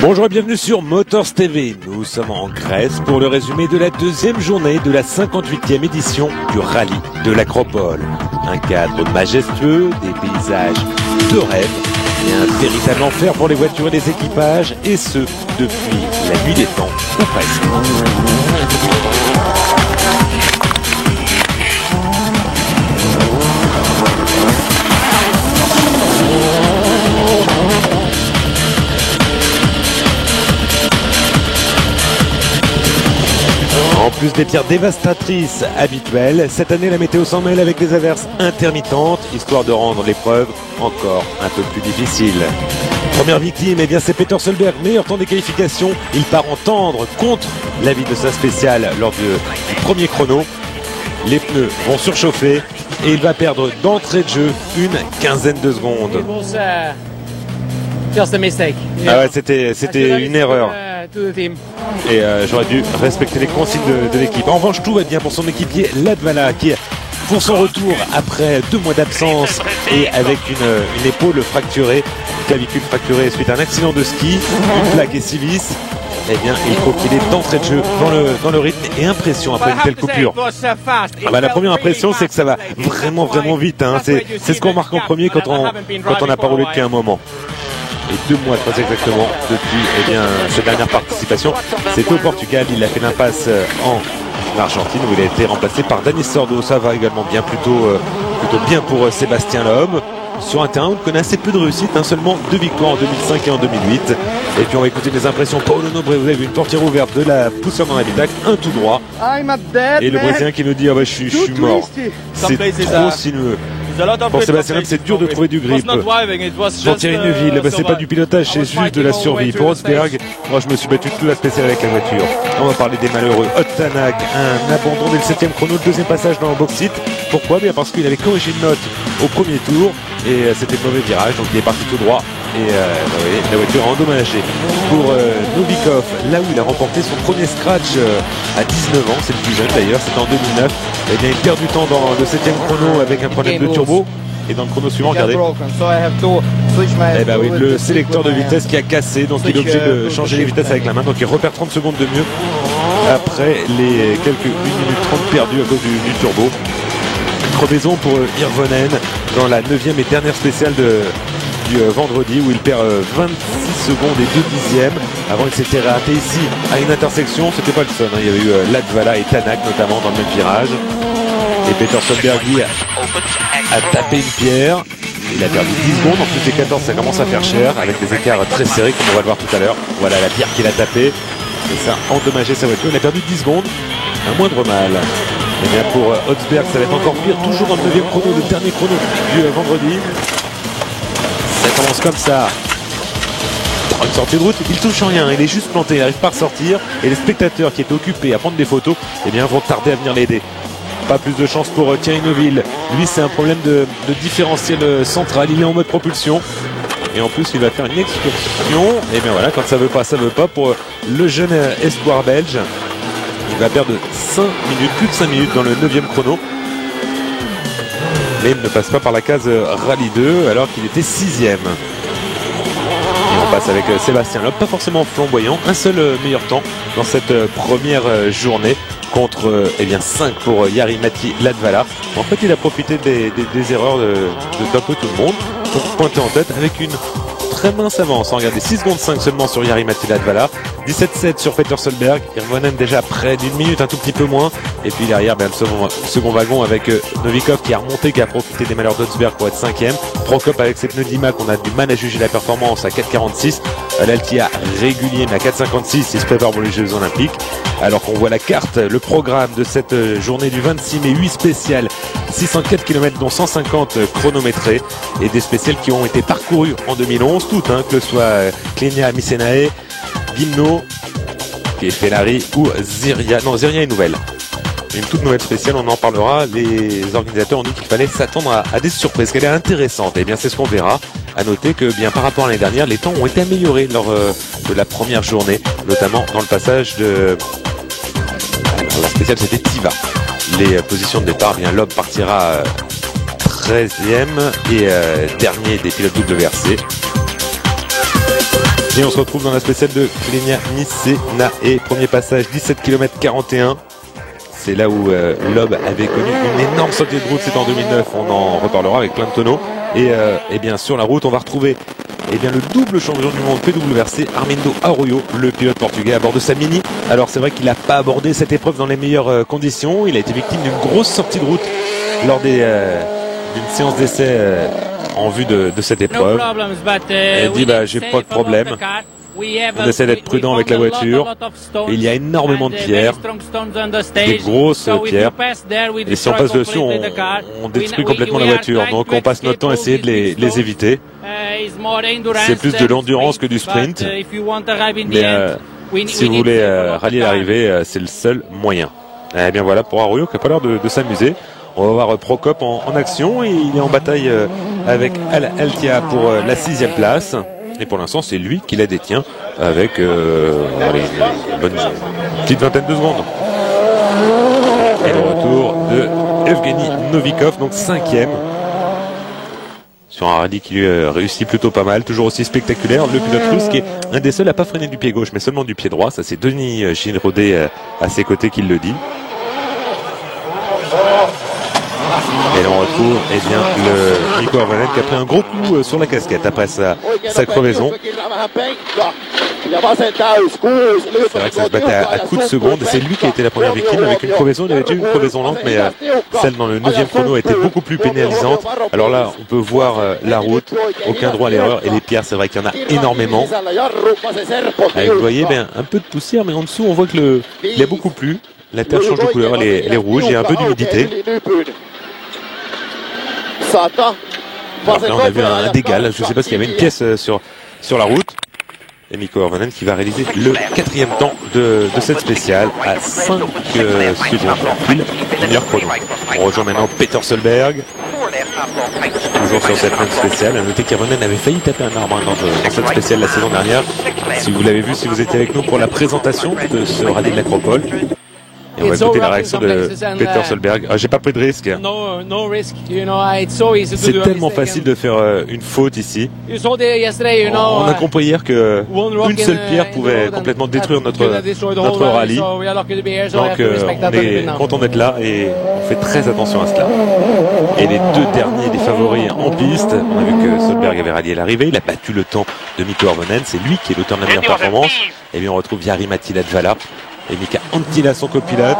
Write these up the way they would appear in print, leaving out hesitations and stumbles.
Bonjour et bienvenue sur Motors TV. Nous sommes en Grèce pour le résumé de la deuxième journée de la 58e édition du rallye de l'Acropole. Un cadre majestueux, des paysages de rêve et un véritable enfer pour les voitures et les équipages, et ce, depuis la nuit des temps, ou presque. En plus des pierres dévastatrices habituelles, cette année la météo s'en mêle avec des averses intermittentes, histoire de rendre l'épreuve encore un peu plus difficile. Première victime, eh bien c'est Peter Solberg, meilleur temps des qualifications. Il part en tendre contre l'avis de sa spéciale lors du premier chrono. Les pneus vont surchauffer et il va perdre d'entrée de jeu une quinzaine de secondes. Just a mistake. Ah ouais, c'était une erreur. Et j'aurais dû respecter les consignes de l'équipe. En revanche, tout va bien pour son équipier Latvala, qui, pour son retour après 2 mois d'absence et avec une épaule fracturée, une clavicule fracturée suite à un accident de ski, une plaque et 6 vis, eh bien, il faut qu'il ait d'entrée de jeu dans le rythme et impression après une telle coupure. La première impression, c'est que ça va vraiment vite. Hein. C'est ce qu'on remarque en premier quand on n'a pas roulé depuis un moment. Et 2 mois très exactement depuis cette dernière participation. C'était au Portugal, il a fait l'impasse en Argentine où il a été remplacé par Dani Sordo. Ça va également bien, plutôt bien pour Sébastien Loeb. Sur un terrain où on connaît assez peu de réussite, seulement 2 victoires en 2005 et en 2008. Et puis on va écouter les impressions. Paolo Nobre, vous avez vu une portière ouverte, de la poussière dans l'habitacle, un tout droit. Et le Brésilien qui nous dit je suis mort. C'est trop sinueux. Pour Sébastien Loeb, c'est dur de trouver du grip. Pour Thierry Neuville, c'est pas du pilotage, c'est juste de la survie. Pour Rosberg, moi je me suis battu toute la spéciale avec la voiture. On va parler des malheureux. Otanak, un abandon dès le 7e chrono, le 2e passage dans le box-it. Pourquoi ? Bien parce qu'il avait corrigé une note au premier tour et c'était le mauvais virage, donc il est parti tout droit. Et la voiture a endommagé. Pour Novikov, là où il a remporté son premier scratch à 19 ans, c'est le plus jeune d'ailleurs, c'était en 2009. Eh bien, il perd du temps dans le 7e chrono avec un problème de turbo. Et dans le chrono suivant, regardez, le sélecteur de vitesse qui a cassé, donc il est obligé de changer les vitesses avec la main, donc il repère 30 secondes de mieux après les quelques 1 minute 30 perdues à cause du turbo. Crevaison pour Hirvonen dans la 9e et dernière spéciale du vendredi où il perd 26 secondes et 2 dixièmes. Avant, il s'était raté ici à une intersection, c'était pas le seul, il y avait eu Latvala et Tanak notamment dans le même virage. Et Peter Solberg a tapé une pierre. Il a perdu 10 secondes, en plus des 14 ça commence à faire cher avec des écarts très serrés comme on va le voir tout à l'heure. Voilà la pierre qu'il a tapée et ça a endommagé sa voiture. Il a perdu 10 secondes, un moindre mal. Et bien pour Rosberg ça va être encore pire, toujours dans le 9e chrono, le dernier chrono du vendredi. Ça commence comme ça. Une sortie de route, il touche en rien, il est juste planté, il n'arrive pas à ressortir. Et les spectateurs qui étaient occupés à prendre des photos, vont tarder à venir l'aider. Pas plus de chance pour Thierry Neuville. Lui, c'est un problème de différentiel central. Il est en mode propulsion. Et en plus, il va faire une excursion. Et bien voilà, quand ça veut pas pour le jeune espoir belge. Il va perdre 5 minutes, plus de 5 minutes dans le 9e chrono. Mais il ne passe pas par la case Rallye 2 alors qu'il était 6e. Et on passe avec Sébastien Loeb, pas forcément flamboyant. Un seul meilleur temps dans cette première journée. Contre 5 pour Jari-Matti Latvala. En fait, il a profité des erreurs d'un peu tout le monde pour pointer en tête avec une très mince avance. Regardez, 6 secondes 5 seulement sur Jari-Matti Latvala, 17,7 sur Peter Solberg, Hirvonen déjà près d'une minute, un tout petit peu moins. Et puis derrière, second wagon avec Novikov qui a remonté, qui a profité des malheurs d'Rosberg pour être 5e. Prokop avec ses pneus d'IMAC, on a du mal à juger la performance à 4,46. L'Altia régulier, mais à 4,56, il se prépare pour les Jeux Olympiques. Alors qu'on voit la carte, le programme de cette journée du 26 mai, 8 spéciales, 604 km dont 150 chronométrés et des spéciales qui ont été parcourues en 2011, toutes, que ce soit Klenia Misenae, Gimno, qui est Ferrari ou Ziria. Non, Ziria est nouvelle. Une toute nouvelle spéciale, on en parlera. Les organisateurs ont dit qu'il fallait s'attendre à des surprises, qu'elle est intéressante. Et bien c'est ce qu'on verra. À noter que par rapport à l'année dernière, les temps ont été améliorés lors de la première journée, notamment dans le passage de... Alors, la spéciale c'était Tiva. Les positions de départ, Loeb partira 13e et dernier des pilotes WRC. Et on se retrouve dans la spéciale de Klenia Nicenae. Premier passage, 17 km 41. C'est là où Loeb avait connu une énorme sortie de route, c'était en 2009, on en reparlera avec plein de tonneaux. Et bien sur la route, on va retrouver le double champion du monde PWRC, Armindo Arroyo, le pilote portugais à bord de sa Mini. Alors c'est vrai qu'il n'a pas abordé cette épreuve dans les meilleures conditions, il a été victime d'une grosse sortie de route lors d'une séance d'essai en vue de cette épreuve. Elle dit j'ai pas de problème. On essaie d'être prudent avec la voiture. Il y a énormément de pierres, des grosses pierres. Et si on passe dessus, on détruit complètement la voiture. Donc on passe notre temps à essayer de les éviter. C'est plus de l'endurance que du sprint. Mais si vous voulez rallier l'arrivée, c'est le seul moyen. Et bien voilà pour Arroyo qui n'a pas l'air de s'amuser. On va voir Procop en action. Il est en bataille avec Al Altia pour la 6e place. Et pour l'instant, c'est lui qui la détient avec une petite vingtaine de secondes. Et le retour de Evgeny Novikov, donc 5e. Sur un rallye qui lui réussit plutôt pas mal, toujours aussi spectaculaire. Le pilote russe qui est un des seuls à pas freiner du pied gauche, mais seulement du pied droit. Ça, c'est Denis Ginrodé à ses côtés qui le dit. Et l'on retrouve le Nico Arvonen qui a pris un gros coup sur la casquette après sa crevaison. C'est vrai que ça se battait à coups de seconde et c'est lui qui a été la première victime avec une crevaison. Il avait déjà eu une crevaison lente, mais celle dans le 9e chrono a été beaucoup plus pénalisante. Alors là, on peut voir la route, aucun droit à l'erreur et les pierres, c'est vrai qu'il y en a énormément. Avec, vous voyez, un peu de poussière, mais en dessous, on voit que il y a beaucoup plu. La terre change de couleur, elle est rouge, il y a un peu d'humidité. Alors là, on a vu un dégât, je ne sais pas s'il y avait une pièce sur la route. Et Mikko Arvonen qui va réaliser le 4e temps de cette spéciale à 5 secondes pile du meilleur chrono. On rejoint maintenant Peter Solberg. Toujours sur cette même spéciale. À noter qu'Arvonen avait failli taper un arbre dans cette spéciale la saison dernière. Si vous l'avez vu, si vous étiez avec nous pour la présentation de ce rallye de l'Acropole. Et on va écouter la réaction de Peter Solberg. J'ai pas pris de risque. C'est tellement facile de faire une faute ici. On a compris hier que une seule pierre pouvait complètement détruire notre rallye. Donc on est content d'être là et on fait très attention à cela. Et les deux derniers des favoris en piste, on a vu que Solberg avait rallié l'arrivée. Il a battu le temps de Mikko Arvonen. C'est lui qui est l'auteur de la meilleure performance. Et bien on retrouve Jari-Matti Latvala et Mika Anttila, son copilote.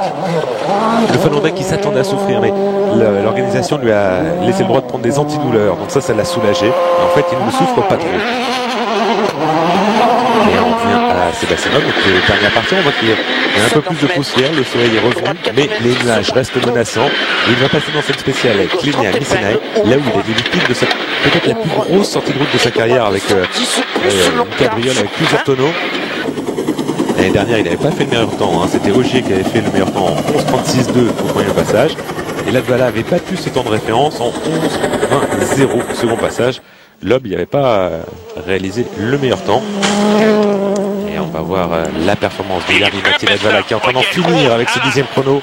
Le Finlandais qui s'attendait à souffrir, mais l'organisation lui a laissé le droit de prendre des antidouleurs. Donc ça l'a soulagé. Et en fait, il ne souffre pas trop. Et on revient à Sébastien Loeb. Donc dernière partie, on voit qu'il y a un peu plus de poussière. Le soleil est revenu, mais les nuages restent menaçants. Et il va passer dans cette spéciale Klenia Nicenae, là où il a été victime de cette peut-être la plus grosse sortie de route de sa carrière avec une cabriole avec plusieurs tonneaux. L'année dernière, il n'avait pas fait le meilleur temps. C'était Ogier qui avait fait le meilleur temps en 11.36.2 au premier passage. Et Latvala avait battu ce temps de référence en 11.20.0 second passage. Loeb, il n'avait pas réalisé le meilleur temps. Et on va voir la performance de Jari-Matti Latvala qui est en train d'en finir avec ce 10e chrono.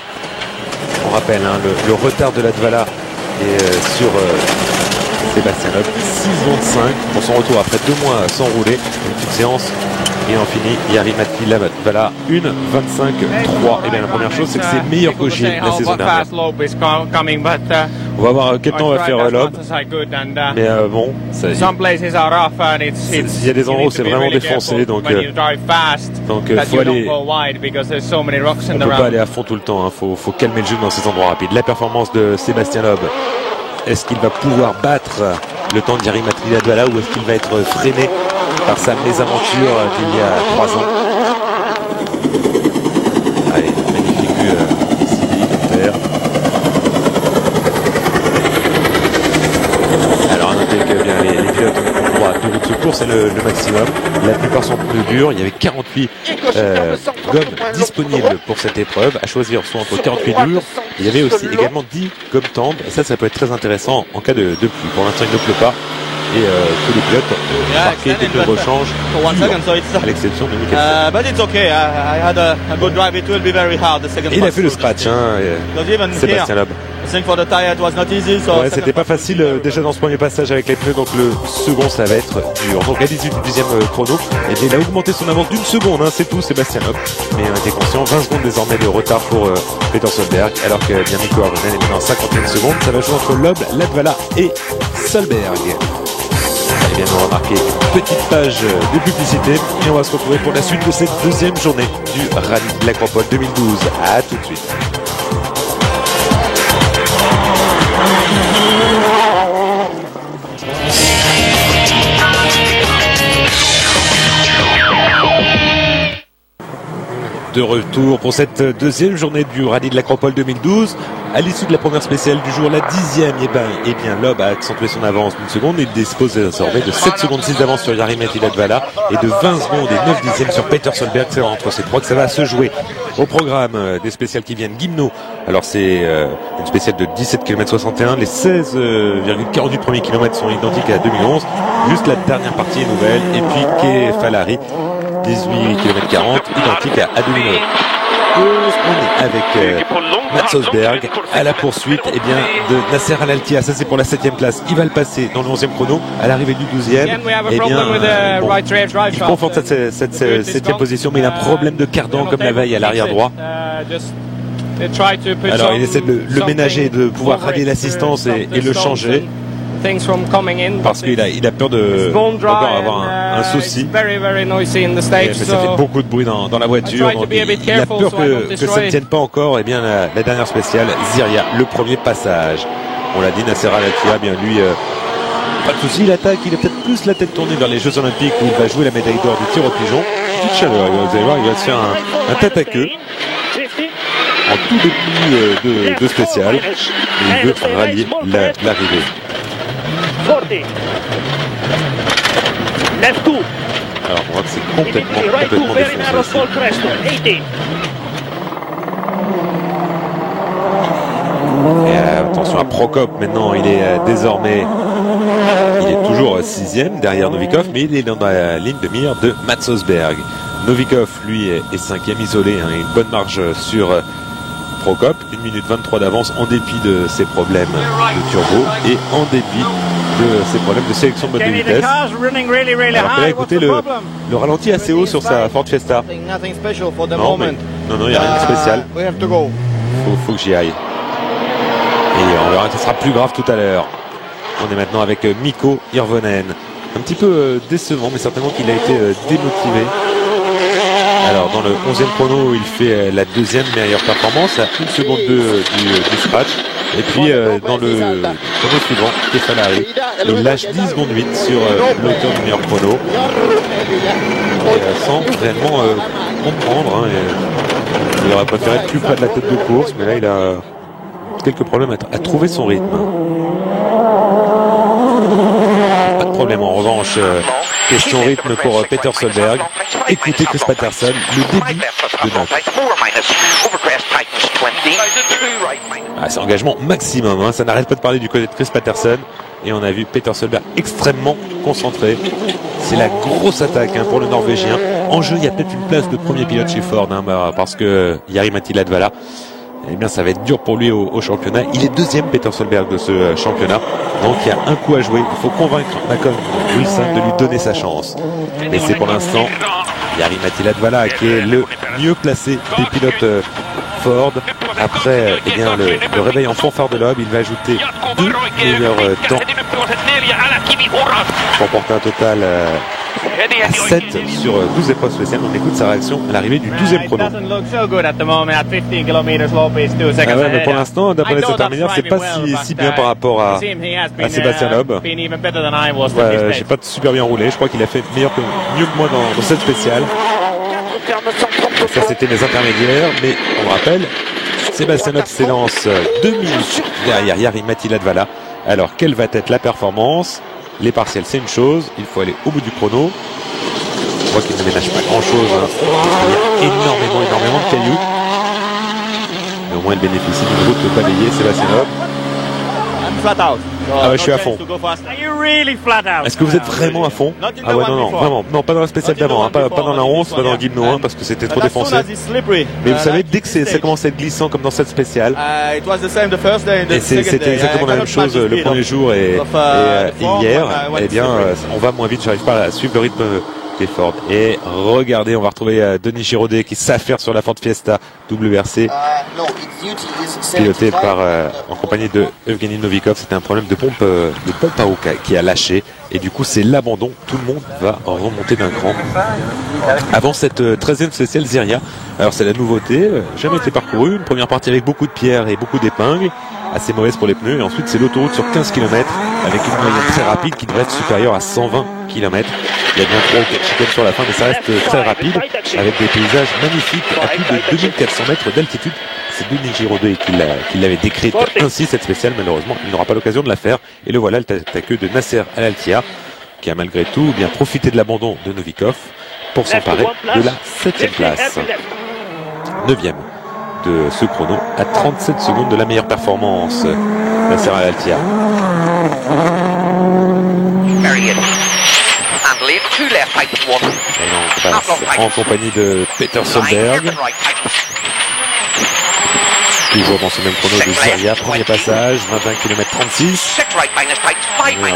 On rappelle le retard de Latvala est sur Sébastien Loeb. 6.25 pour son retour après 2 mois sans rouler. Une petite séance. Et on finit, Jari-Matti Latvala 1.25.3. Et bien la première chose, c'est que c'est meilleur qu'Ogier la saison dernière. On va voir quel temps va faire Loeb. Mais bon, il y a des endroits où c'est vraiment défoncé, donc faut aller. On peut pas aller à fond tout le temps. Faut calmer le jeu dans ces endroits rapides. La performance de Sébastien Loeb. Est-ce qu'il va pouvoir battre le temps de Jari-Matti Latvala ou est-ce qu'il va être freiné par sa mésaventure d'il y a 3 ans? Allez, magnifique vue ici de terre. Alors à noter que bien, les pilotes ont droit à 2 roues de secours, c'est le maximum. La plupart sont plus durs. Il y avait 48 gommes disponibles pour cette épreuve. À choisir soit entre 48 durs. Il y avait aussi également 10 gommes tendres. Et ça peut être très intéressant en cas de pluie. Pour l'instant, il ne pleut pas. Et tous les pilotes ont marqué des deux rechanges à l'exception de Mikkelsen. Et il a fait le scratch, Sébastien Loeb. Ouais, c'était pas facile déjà dans ce premier passage avec les pneus, donc le second ça va être dur. Donc à l'issue du deuxième chrono, et bien, il a augmenté son avance d'une seconde, hein, c'est tout Sébastien Loeb. Mais on était conscient, 20 secondes désormais de retard pour Peter Solberg, alors que bien Mikko Arvonen est maintenant 51 secondes. Ça va jouer entre Loeb, Latvala et Solberg. Et bien on remarquer une petite page de publicité et on va se retrouver pour la suite de cette deuxième journée du Rallye de l'Acropole 2012. À tout de suite. De retour pour cette deuxième journée du Rallye de l'Acropole 2012. À l'issue de la première spéciale du jour, la 10e, et bien Loeb a accentué son avance d'une seconde. Il dispose désormais de 7 secondes 6 d'avance sur Jari-Matti Latvala et de 20 secondes et 9 dixièmes sur Peter Solberg. C'est entre ces trois que ça va se jouer. Au programme des spéciales qui viennent, Gimno. Alors c'est une spéciale de 17 km 61. Les 16,48 premiers kilomètres sont identiques à 2011. Juste la dernière partie est nouvelle. Et puis Kefalari, 18 km 40, identique à 2009. On est avec Mats Osberg à la poursuite de Nasser Al-Attiyah. Ça c'est pour la 7e place. Il va le passer dans le 11e chrono à l'arrivée du 12e. Il conforte cette 7e position, mais il a un problème de cardan comme la veille à l'arrière droit. Alors il essaie de le ménager, de pouvoir rallier l'assistance et le changer. Parce qu'il a peur de encore avoir un souci. Mais ça fait beaucoup de bruit dans la voiture. Donc il a peur que ça ne tienne pas encore. Et bien la dernière spéciale, Ziria, le premier passage. On l'a dit, Nasser Al-Attiyah, bien lui, pas de souci, il attaque. Il a peut-être plus la tête tournée vers les Jeux Olympiques où il va jouer la médaille d'or du tir au pigeon. Petite chaleur, vous allez voir, il va se faire un tête à queue. En tout début de spécial. Et il veut rallier l'arrivée. Alors on voit que c'est complètement défoncé. Et attention à Prokop maintenant, il est désormais, il est toujours 6e derrière Novikov, mais il est dans la ligne de mire de Mats Osberg. Novikov lui est 5e isolé, hein, une bonne marge sur Prokop, 1 minute 23 d'avance en dépit de ses problèmes de turbo et en dépit de ses problèmes de sélection de mode de vitesse. Alors que là, écoutez, le ralenti assez haut sur sa Ford Fiesta. Non, il n'y a rien de spécial. Faut que j'y aille. Et on verra que ce sera plus grave tout à l'heure. On est maintenant avec Mikko Hirvonen. Un petit peu décevant, mais certainement qu'il a été démotivé. Alors dans le 11e chrono, il fait la deuxième meilleure performance à 1 seconde du scratch. Et puis dans le chrono suivant, Kefalari, il lâche 10 secondes 8 sur l'auteur du meilleur chrono. Et, sans réellement comprendre. Hein, il aurait préféré être plus près de la tête de course, mais là il a quelques problèmes à trouver son rythme. Pas de problème en revanche. Question rythme pour Peter Solberg. Écoutez Chris Patterson, le début de Nantes. C'est engagement maximum, hein. Ça n'arrête pas de parler du côté de Chris Patterson. Et on a vu Peter Solberg extrêmement concentré. C'est la grosse attaque, hein, pour le Norvégien. En jeu, il y a peut-être une place de premier pilote chez Ford, hein, parce que Jari-Matti Latvala, eh bien ça va être dur pour lui au championnat. Il est deuxième Peter Solberg de ce championnat. Donc il y a un coup à jouer. Il faut convaincre Malcolm Wilson de lui donner sa chance. Mais c'est pour l'instant Jari-Matti Latvala qui est le mieux placé des pilotes Ford. Après le réveil en fanfare de Loeb, il va ajouter 2 meilleurs temps pour porter un total à 7 sur 12 épreuves spéciales. On écoute sa réaction à l'arrivée du 12e chrono. Mais pour l'instant, d'après les intermédiaires, c'est pas si bien par rapport à Sébastien Loeb. J'ai pas super bien roulé. Je crois qu'il a fait mieux que moi dans cette spéciale. Ça, c'était les intermédiaires. Mais on rappelle, Sébastien Loeb s'élance 2 minutes derrière Jari-Matti Latvala. Alors, quelle va être la performance? Les partiels, c'est une chose. Il faut aller au bout du chrono. On voit qu'il ne ménage pas grand-chose. Hein. Il y a énormément de cailloux. Mais au moins, il bénéficie d'une route balayée. Sébastien Loeb. Ah ouais, je suis à fond. Est-ce que vous êtes vraiment à fond? Ah ouais, non, vraiment. Non, pas dans la spéciale d'avant, hein. Pas dans la 11, pas dans le Gimno 1 parce que c'était trop défoncé. Mais vous savez, dès que ça commence à être glissant comme dans cette spéciale, et c'était exactement la même chose le premier jour et hier, eh bien, on va moins vite, j'arrive pas à suivre le rythme d'effort. Et regardez, on va retrouver Denis Giraudet qui s'affaire sur la Ford Fiesta WRC, piloté par, en compagnie de Evgeny Novikov. C'était un problème de pompe à eau qui a lâché. Et du coup, c'est l'abandon. Tout le monde va remonter d'un cran. Avant cette 13e spéciale Ziria, alors c'est la nouveauté, jamais été parcouru. Une première partie avec beaucoup de pierres et beaucoup d'épingles, assez mauvaise pour les pneus. Et ensuite, c'est l'autoroute sur 15 km avec une moyenne très rapide qui devrait être supérieure à 120 km. Il y a bien 3 ou 4 chicanes sur la fin, mais ça reste très rapide avec des paysages magnifiques à plus de 2400 mètres d'altitude. C'est Denis Giraudet qui l'avait décrite ainsi, cette spéciale. Malheureusement, il n'aura pas l'occasion de la faire. Et le voilà, le tête-à-queue de Nasser Al-Attiyah, qui a malgré tout bien profité de l'abandon de Novikov pour s'emparer de la 7e place. 9e de ce chrono à 37 secondes de la meilleure performance. Nasser Al-Attiyah. Et on passe en compagnie de Peter Solberg. Toujours dans ce même chrono de Ziria, premier passage, 21 km 36.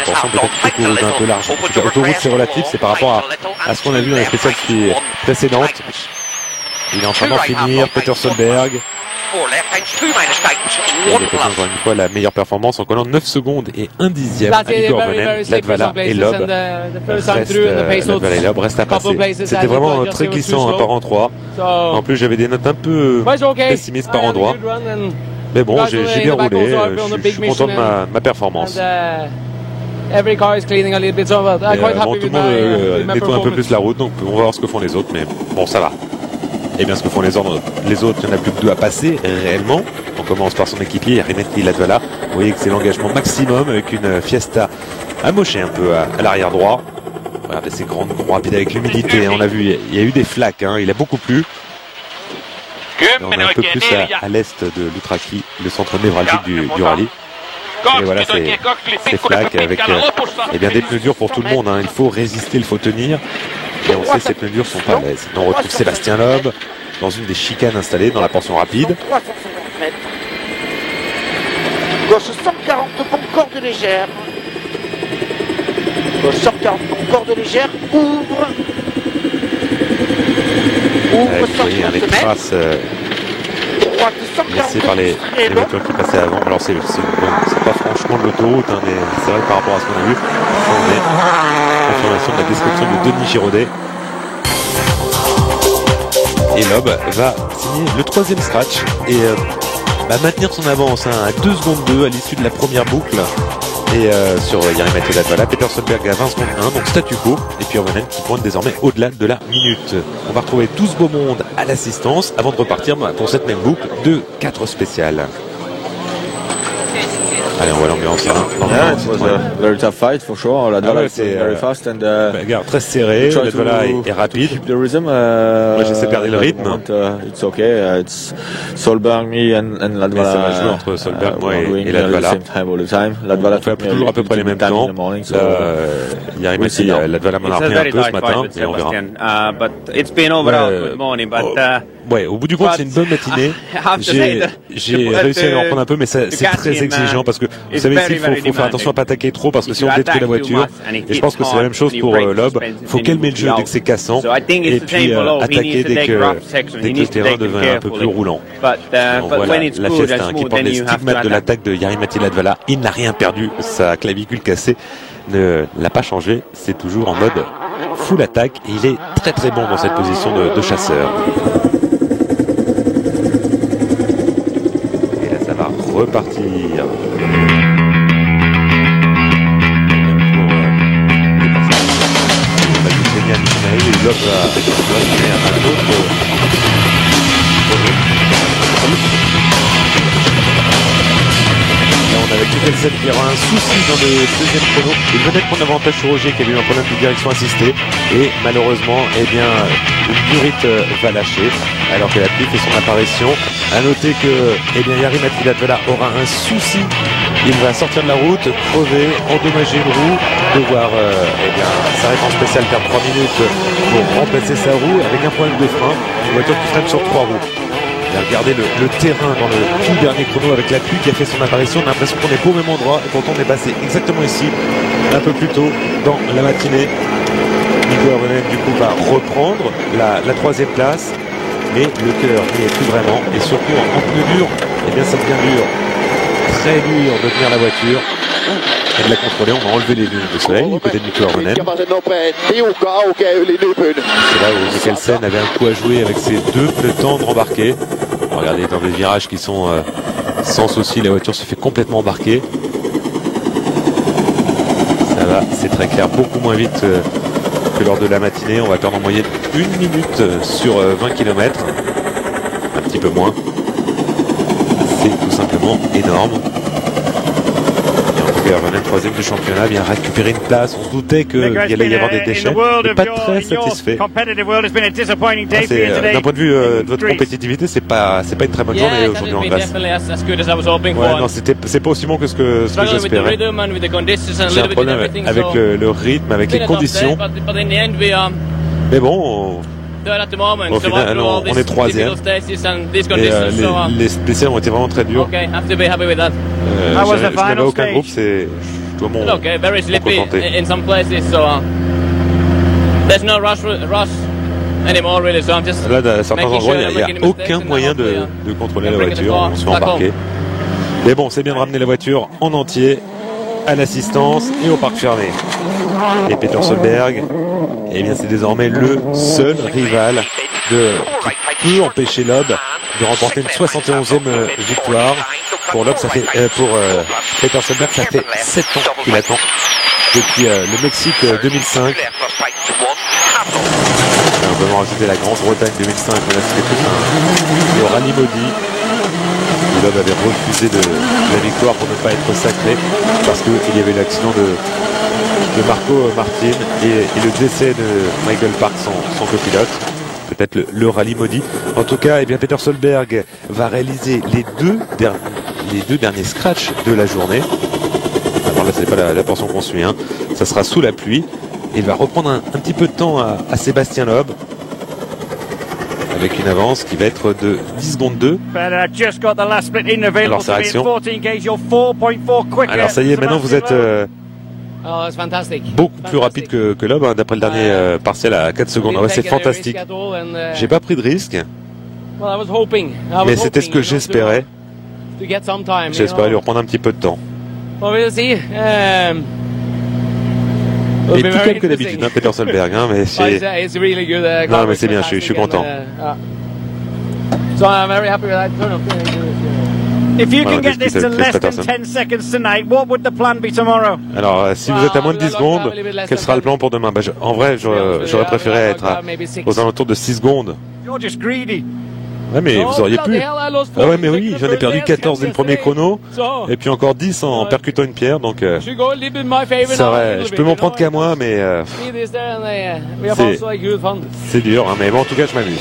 Attention, peut-être autoroute un peu large. En tout cas, autoroute c'est relatif, c'est par rapport à ce qu'on a vu dans la spéciale précédente. Il est en train d'en finir, Peter Solberg. Il a dépassé encore une fois la meilleure performance en collant 9 secondes et 1 dixième à Igor Venen. Latvala et Loeb restent à passer. C'était vraiment très glissant par endroit. En plus, j'avais des notes un peu pessimistes par endroit. Mais bon, j'ai bien roulé. Je suis content de ma performance. Bon, tout le monde nettoie un peu plus la route, donc on va voir ce que font les autres, mais bon, ça va. Et bien ce que font les autres, il n'y en a plus que 2 à passer réellement. On commence par son équipier, Jari-Matti Latvala. Vous voyez que c'est l'engagement maximum avec une Fiesta amochée un peu à l'arrière droit. Regardez ces grandes roues rapides avec l'humidité. On a vu, il y a eu des flaques, hein, il a beaucoup plu. On est un peu plus à l'est de l'Utraki, le centre névralgique du rallye. Et voilà ces flaques avec bien des pneus durs pour tout le monde, hein. Il faut résister, il faut tenir. Et on sait que ces pneus durs sont pas à l'aise. On retrouve Sébastien Loeb dans une des chicanes installées dans la portion rapide. 360 mètres. Gauche 140 pompes corde légère. Gauche 140 pompes corde légère. Ouvre. Ouvre 130 les traces laissées par les voitures qui passaient avant. Alors c'est pas franchement de l'autoroute, hein, mais c'est vrai que par rapport à ce qu'on a vu, on est confirmation de la description de Denis Giraudet. Et Loeb va signer le 3e scratch et maintenir son avance, hein, à 2 secondes 2 à l'issue de la première boucle. Et sur Jari-Matti Latvala, Peter Solberg à 20 secondes 1, donc statu quo. Et puis Orvanen qui pointe désormais au-delà de la minute. On va retrouver tout ce beau monde à l'assistance avant de repartir pour cette même boucle de 4 spéciales. Allez, on voit l'ambiance là. Yeah, it was a very tough fight for sure. Latvala c'est very fast and regarde, très serré. Latvala est rapide. Moi, j'essaie de perdre le rythme. It's okay. It's Solberg, me and Latvala. Ça va jouer entre Solberg, moi et Latvala. On fait toujours à peu près les mêmes temps. Jari-Matti Latvala m'en a repris un peu ce matin, et on verra. Ouais, au bout du compte, c'est une bonne matinée. J'ai réussi à en reprendre un peu, mais c'est très exigeant parce que vous savez, ici, il faut faire attention à ne pas attaquer trop parce que si on détruit la voiture, et je pense que c'est la même chose pour Loeb, il faut calmer le jeu dès que c'est cassant et puis attaquer dès que le terrain devient un peu plus roulant. On voit la Fiesta qui porte les stigmates de l'attaque de Jari-Matti Latvala. Il n'a rien perdu, sa clavicule cassée ne l'a pas changé, c'est toujours en mode full attaque et il est très très bon dans cette position de chasseur. Repartir et Loeb va donner un autre. Là, on avait Mikkelsen qui aura un souci dans le 2e chrono. Il venait de prendre avantage sur Roger qui avait eu un problème de direction assistée et malheureusement, eh bien, Burit va lâcher alors que la pluie fait son apparition. À noter que, eh bien, Jari-Matti Latvala aura un souci Il va sortir de la route, crever, endommager une roue, devoir s'arrêter en spécial, perdre 3 minutes pour remplacer sa roue avec un problème de frein. Une voiture qui freine sur 3 roues. Et regardez le terrain dans le tout dernier chrono avec la pluie qui a fait son apparition. On a l'impression qu'on est pas au même endroit et pourtant on est passé exactement ici, un peu plus tôt dans la matinée. Nico Hervonen du coup va reprendre la 3e place, mais le cœur n'y est plus vraiment. Et surtout en pneu dur, eh bien ça devient dur, très dur de tenir la voiture et de la contrôler. On a enlevé les lunettes de soleil du côté de Nico Hervonen. C'est là où Mikkelsen avait un coup à jouer avec ses 2 pneus tendres embarqués. Regardez dans les virages qui sont sans souci, la voiture se fait complètement embarquer. Ça va, c'est très clair, beaucoup moins vite que lors de la matinée. On va perdre en moyenne 1 minute sur 20 km. Un petit peu moins. C'est tout simplement énorme. Hervonen, 3e du championnat, vient récupérer une place. On se doutait qu'il allait y avoir des déchets, mais pas très satisfait. D'un point de vue de votre compétitivité, c'est pas une très bonne journée aujourd'hui en Grèce. Ouais, non, c'est pas aussi bon que ce que j'espérais. J'ai un problème avec le rythme, avec les conditions. Mais bon, au final, on est 3e. Et les spéciales ont été vraiment très durs. Je n'avais aucun groupe, je dois m'en contenter. Là, à certains endroits, il n'y a aucun moyen de contrôler la voiture. On se fait embarquer. Mais bon, c'est bien de ramener la voiture en entier à l'assistance et au parc fermé. Et Peter Solberg, eh bien, c'est désormais le seul rival qui peut empêcher Loeb de remporter une 71e victoire. Pour Loeb, ça fait pour Peter Solberg, ça fait 7 ans qu'il attend depuis le Mexique 2005. On peut rajouter la Grande-Bretagne 2005, mais là c'était plus le rallye maudit. Loeb avait refusé la victoire pour ne pas être sacré parce qu'il y avait l'accident de Marco Martin et le décès de Michael Park, son copilote. Peut-être le rallye maudit. En tout cas, eh bien, Peter Solberg va réaliser les deux derniers scratchs de la journée. Alors là, c'est pas la portion qu'on suit, hein. Ça sera sous la pluie. Et il va reprendre un petit peu de temps à Sébastien Loeb, avec une avance qui va être de 10 secondes 2. Alors sa réaction. Alors ça y est, maintenant vous êtes beaucoup plus rapide que Loeb, hein, d'après le dernier partiel à 4 secondes. Ah ouais, c'est fantastique. J'ai pas pris de risque, mais c'était ce que j'espérais. J'espérais lui reprendre un petit peu de temps. Et plus calme que d'habitude, hein, Peter Solberg, hein, mais c'est... Non, mais c'est bien, je suis content. Alors, si vous êtes à moins de 10 secondes, quel sera le plan pour demain? En vrai, j'aurais préféré être aux alentours de 6 secondes. Ouais, mais vous auriez pu. Ah ouais, mais oui, j'en ai perdu 14 dès le premier chrono, et puis encore 10 en percutant une pierre, donc je peux m'en prendre qu'à moi, mais c'est dur, hein, mais bon, en tout cas, je m'amuse.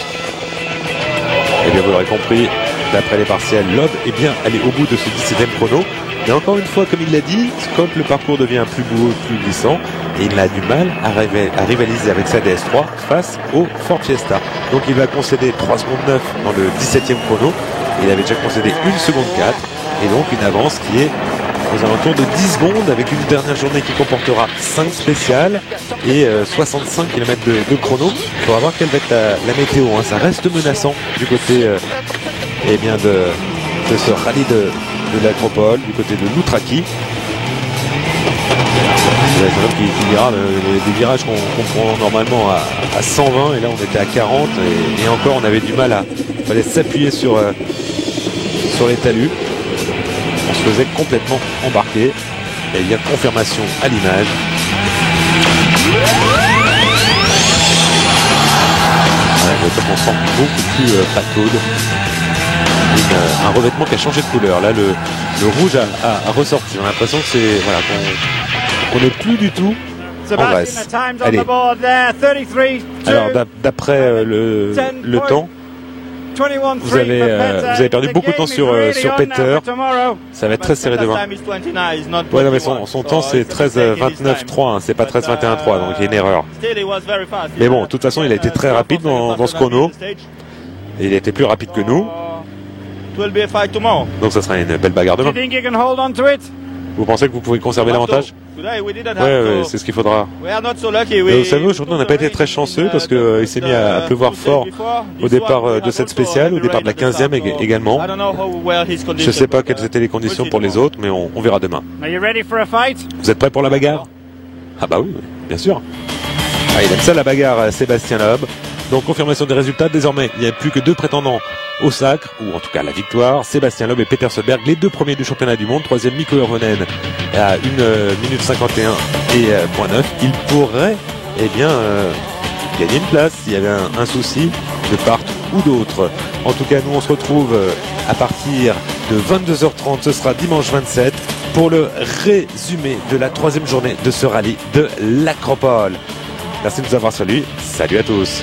Et bien, vous l'aurez compris, d'après les partiels, Loeb est bien allé au bout de ce 17e chrono. Mais encore une fois, comme il l'a dit, quand le parcours devient plus beau, plus glissant, et il a du mal à rivaliser avec sa DS3 face au Ford Fiesta. Donc il va concéder 3 secondes 9 dans le 17e chrono. Il avait déjà concédé 1 seconde 4. Et donc une avance qui est aux alentours de 10 secondes avec une dernière journée qui comportera 5 spéciales et 65 km de chrono. Il faudra voir quelle va être la météo, hein. Ça reste menaçant du côté eh bien de ce rallye de l'Acropole, du côté de Loutraki. C'est un qui dira des virages qu'on prend normalement à 120 et là on était à 40 et encore on avait du mal il fallait s'appuyer sur les talus. On se faisait complètement embarquer et il y a confirmation à l'image. On sent beaucoup plus pataude. Un revêtement qui a changé de couleur. Là, le rouge a ressorti. On a l'impression que c'est qu'on n'est plus du tout en Grèce. Allez. Alors d'après le temps, Vous avez perdu beaucoup de temps sur Peter. Ça va être très serré demain. Ouais, non, mais son temps c'est 13-29-3, hein, c'est pas 13-21-3, donc il y a une erreur. Mais bon, de toute façon, il a été très rapide dans ce chrono. Et il a été plus rapide que nous. Donc ça sera une belle bagarre demain. Vous pensez que vous pouvez conserver l'avantage? Ouais, c'est ce qu'il faudra. Vous savez, aujourd'hui, on n'a pas été très chanceux parce qu'il s'est mis à pleuvoir fort au départ de cette spéciale, au départ de la 15e également. Je ne sais pas quelles étaient les conditions pour les autres, mais on verra demain. Vous êtes prêts pour la bagarre? Ah bah oui, bien sûr. Ah, il aime ça la bagarre, Sébastien Loeb. Donc confirmation des résultats, désormais il n'y a plus que 2 prétendants au sacre, ou en tout cas à la victoire, Sébastien Loeb et Peter Solberg, les 2 premiers du championnat du monde. 3e Mikko Hirvonen à 1 minute 51 et .9. Il pourrait gagner une place s'il y avait un souci de part ou d'autre. En tout cas, nous on se retrouve à partir de 22h30, ce sera dimanche 27, pour le résumé de la 3e journée de ce rallye de l'Acropole. Merci de nous avoir salués. Salut à tous.